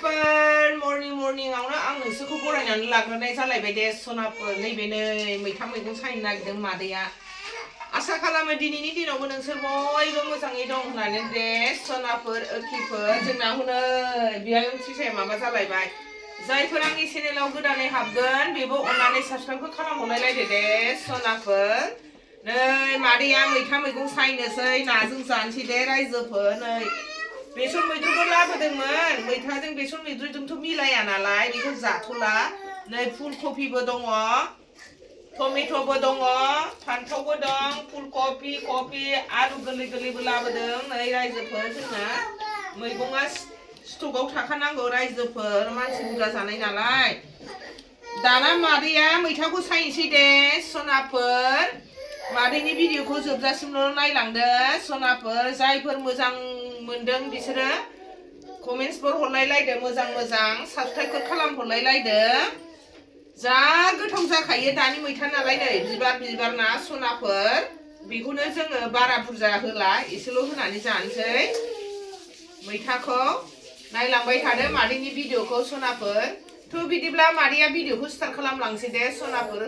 sonapwr morning आवनो आं नोंसोरखौ बरायनानै लाग्रोनाय जालायबाय दे sonapwr नैबे नै मैथा मैगं सायनो नागिरदों मादैया आसा खालामो दिनैनि दिनावबो नोंसोर बयबो मोजाङै दं होननानै दे sonapwr ओखिफोर जोंना हनै बियाय ओंख्रिसे माबा जालायबाय जायफोर आंनि चेनेलाव गोदानै हाबगोन बेबो अननानै साबस्क्राइब खालामहरलायलायदो दे sonapwr नै मादैया मैथा मैगं सायनोसै नाजों जानोसै दे रायजोफोर नै बेसर मैद्रुबो लाबोदोंमोन मैथाजों बेसर मैद्रुजोंथ' मिलाया नालाय बेखौ जाथ'ला नै फुलकबिबो दङ टमेट'बो दङ फान्थावबो दं फुलकबि कबि आलु गोरलै गोरलैबो लाबोदों नै रायजोफोर जोंना मैगङा स्टकआव थाखानांगौ रायजोफोर मानसि बुरजा जानाय नालाय दाना मादैया मैथाखौ सायनोसै दे sonapwr मादैनि भिडिअखौ जोबजासिमल' नायलांदो sonapwr जायफोर मोजां मोनदों बिसोरो कमेन्ट्सफोर हरलायलायदो मोजां मोजां साबस्क्राइबफोर खालामहरलायलायदो जा गोथाव जाखायो दानि मैथा नालाय नै बिबार बिबार ना sonapwr बेखौनो जोङो बारा बुरजा होला एसेल' होनानै जानोसै मैथाखौ नायलांबाय थादो मादैनि भिडिअखौ sonapwr थ' बिदिब्ला मादैया भिडिअखौ स्टार्ट खालामलांसै दे sonapwr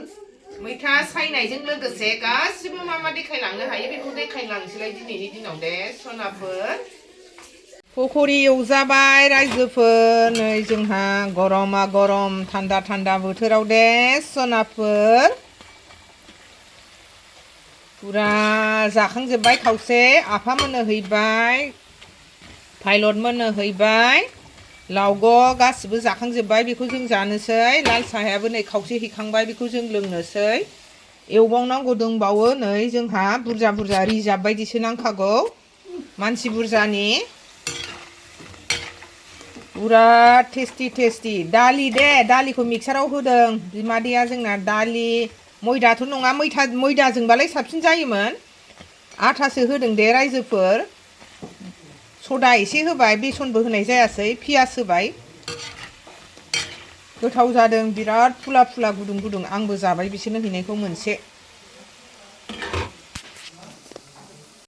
मैथा सायनायजों लोगोसे गासिबो मा देखायलांनो हायो बेखौ देखायलांसैलाय दिनैनि दिनाव दे sonapwr पक'रि एवजाबाय रायजोफोर नै जोंहा गरमा गरम थान्दा थान्दा बोथोराव दे sonapwr पुरा जाखांजोब्बाय खावसे आफामोननो हैबाय पाइलटमोननो हैबाय लावग' गासिबो जाखांजोब्बाय बेखौ जों जानोसै लाल साहायाबो नै खावसे हैखांबाय बेखौ जों लोंनोसै एवबावनांगौ दंबावो नै जोंहा बुरजा बुरजा रिजार्भ बायदिसो नांखागौ मानसि बुरजानि बिराद टेस्टि दालि दे दालिखौ मिक्साराव होदों बिमादैया जोंना दालि मैदाथ' नङा मैदाजोंबालाय साबसिन जायोमोन आटासो होदों दे रायजोफोर सदा एसे होबाय बेसनबो होनाय जायासै पियास होबाय गोथाव जादों बिराद फुला फुला गुदुं गुदुं आंबो जाबाय बिसोरनो हैनायखौ मोनसे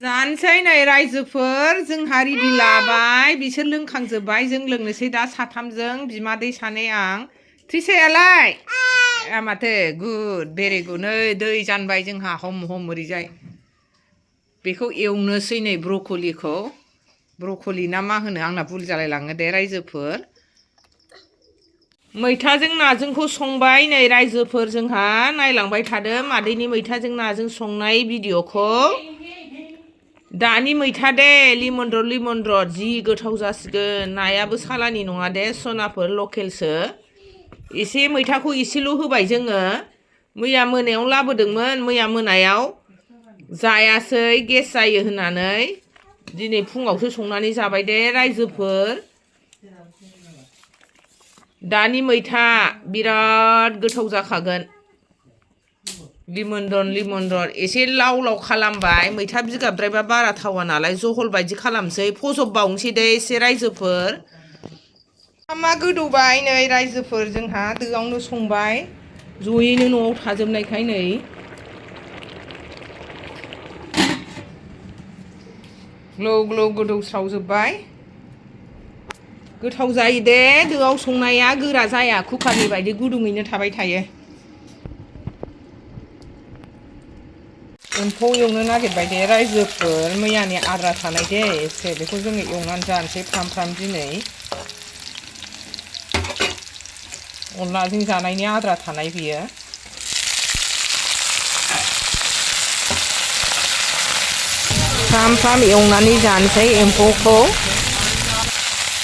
जानोसै नै रायजोफोर जोंहा रेडि लाबाय बिसोर लोंखांजोब्बाय जों लोंनोसै दा साथामजों बिमादै सानै आं त्रिसायालाय माथो गुड भेरि गुड नै दै जानबाय जोंहा हम ओरैजाय बेखौ एवनोसै नै ब्रक'लि ना मा होनो आंना भुल जालायलाङो दे रायजोफोर मैथाजों नाजोंखौ संबाय नै रायजोफोर जोंहा नायलांबाय थादो मादैनि मैथाजों नाजों संनाय भिडिअखौ दानि मैथा दे लिमनद्रद जि गोथाव जासिगोन नायाबो सालानि नङा दे sonapwr लकेलसो एसे मैथाखौ एसेल' होबाय जोङो मैया मोनायाव लाबोदोंमोन मैया मोनायाव जायासै गेस जायो होननानै दिनै फुङावसो संनानै जाबाय दे रायजोफोर दानि मैथा बिराद गोथाव जाखागोन लिमनद्रद एसे लाव खालामबाय मैथा बिगाबद्रायबा बारा थावा नालाय जहल बायदि खालामसै फजबबावनोसै दे एसे रायजोफोर मा गोदौबाय नै रायजोफोर जोंहा दोआवनो संबाय जयैनो न'आव थाजोबनायखाय नै ग्लौ गोदौस्रावजोब्बाय गोथाव जायो दे दोआव संनाया गोरा जाया कुकारनि बायदि गुदुङैनो थाबाय थायो एम्फौ एवनो नागिरबाय दे रायजोफोर मैयानि आद्रा थानाय दे एसे बेखौ जोङो एवनानै जानोसै फ्राम दिनै अनलाजों जानायनि आद्रा थानाय बियो फ्राम एवनानै जानोसै एम्फौखौ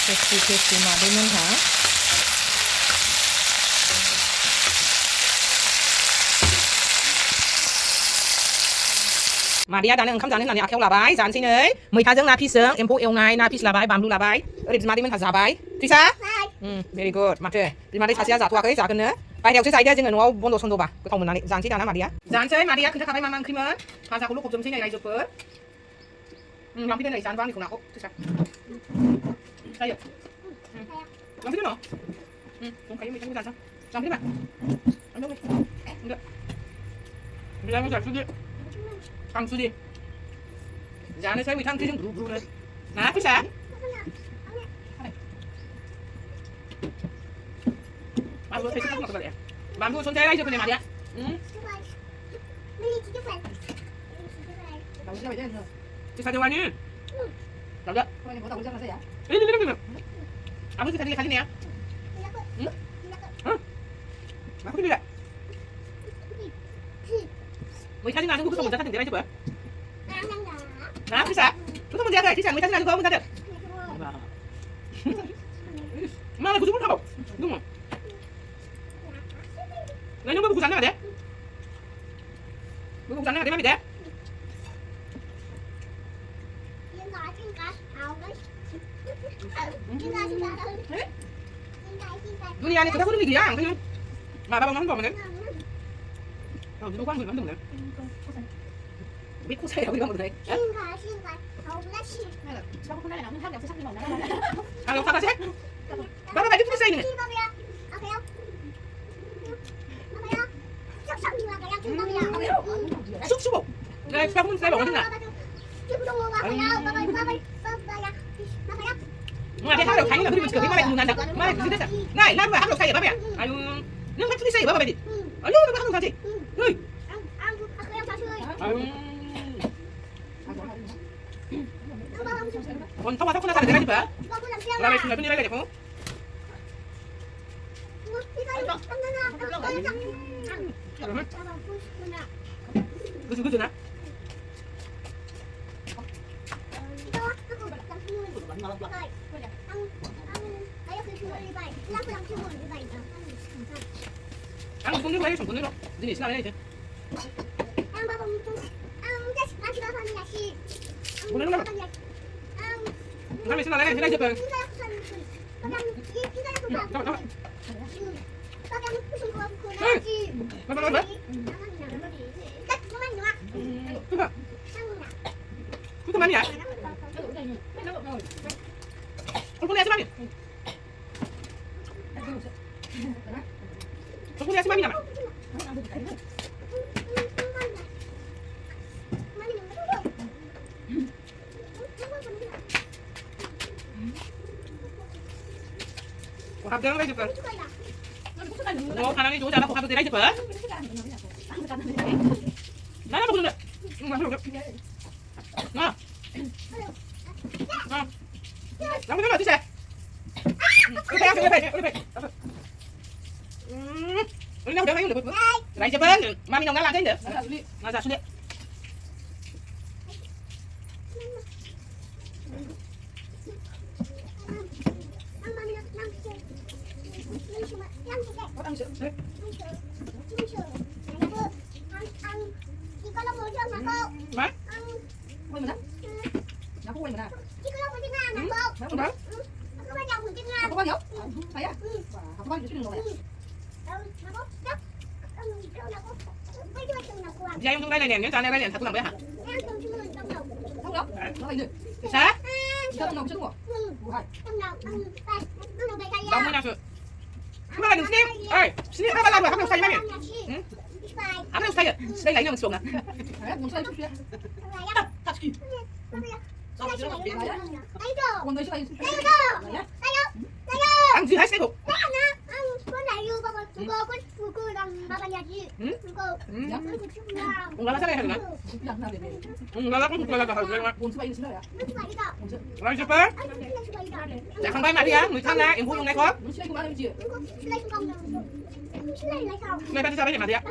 टेस्टि मादैमोनहा मादैया दानो ओंखाम जानो होननानै आखायाव लाबाय जानोसै नै मैथाजों ना फिसजों एम्फौ एवनाय ना फिस लाबाय बानलु लाबाय ओरै बिमादैमोनहा जाबाय त्रिसा भेरि गुड माथो बिमादै सासेया जाथ'वाखै जागोननो बायहेरायावसो जायो दे जोङो न'आव बन्द' सन्द'बा गोथाव मोननानै जानोसै दाना मादैया खोन्थाखाबाय मा ओंख्रिमोन भाजाखौ लखबजोबनोसै नै रायजोफोर लांफैदो नै जानोबा आंनिखौ नाखौ त्रिसा जायो लांफैदो न' दंखायो मैथाखौ जानोसै लांफैदो बिलाय मोजां सुदो खांसुदि जानोसै मैथा ओंख्रिजों ग्रुनो ना Trisha Mà vừa thấy sắc mặt vậy. Mà vừa xuống thế đây cho cái này mà đi ạ. Chị sao cho anh đi. Đâu đó. Đi. Aku sih kali ni ya. Aku tidak. Mới kali nào cũng không muốn ra thành cái này chứ bữa. Nah, bisa. Lu mau jaga, bisa. Mới kali nào cũng không muốn ra được. Mà là cũng không. Đúng không? Lấy nó bữa rắn nào đấy. Bữa rắn nào đấy mà bị đấy. Dunia ni kita pun begini ya, kan? Mà ba không bỏ mà đấy. Nó quăng người bắn đừng đấy. Biết cô say đâu đi đâu mà đấy. Alo, sao ta chết? Ba ba biết cô say này. Xúc bộ. Đây, sao không say bỏ cái nào? Mà cái đầu thấy là cái mình cái ba mẹ ngàn đặc, ba mẹ gì thế? Này, năm mà hấp đầu say ba mẹ. Ayo, nước mắt say ba mẹ đi. Ayo, nó không sao chị. Ơi. Còn không có sao để ra đi bữa. Làm gì đây đẹp không? Cứ nè. Ăn cũng nước lấy, cũng nước đâu. Gì sao đây chứ? Cũng nước đâu. Làm gì sao đây? Đây chụp rồi. Cứ ăn vậy? Con lihat si mami. Con lihat si mami nama. Cô hấp đây chụp. Cô khả năng đi chú cho nó cô hấp đây chụp hả? Đấy nó không được. Ngon. Ngon. Làm cái gì thế? Udah udah udah. Rai cepat. Mami nong ngalah deh. Ngalah sudah. Má. Quên mình đó. Nó có quên mình à? Chứ có quên chân ngang nè cô. Đó. Có bao nhiêu chân ngang? Có bao nhiêu? Thấy á? Không bao nhiêu chân rồi. Dạ em trong đây này nè, cho anh đây nè, thật làm đấy hả? Không đâu. Nó đây nè. Sao? Cho nó chân ngủ. Đóng mới nào sự. Mà là đừng xem. Ơi, xem hai ba lần rồi không được say mấy mẹ. Không được say rồi. Đây lấy nó xuống nè. Muốn say chút xíu. Thật kì. Ăn gì hết say thuộc. Enggak salah kan? Enggak cũng là rồi super. Dạ không phải mà đi á, người thân á, em vui hôm nay có. Này bạn đi sao đấy mà đi á?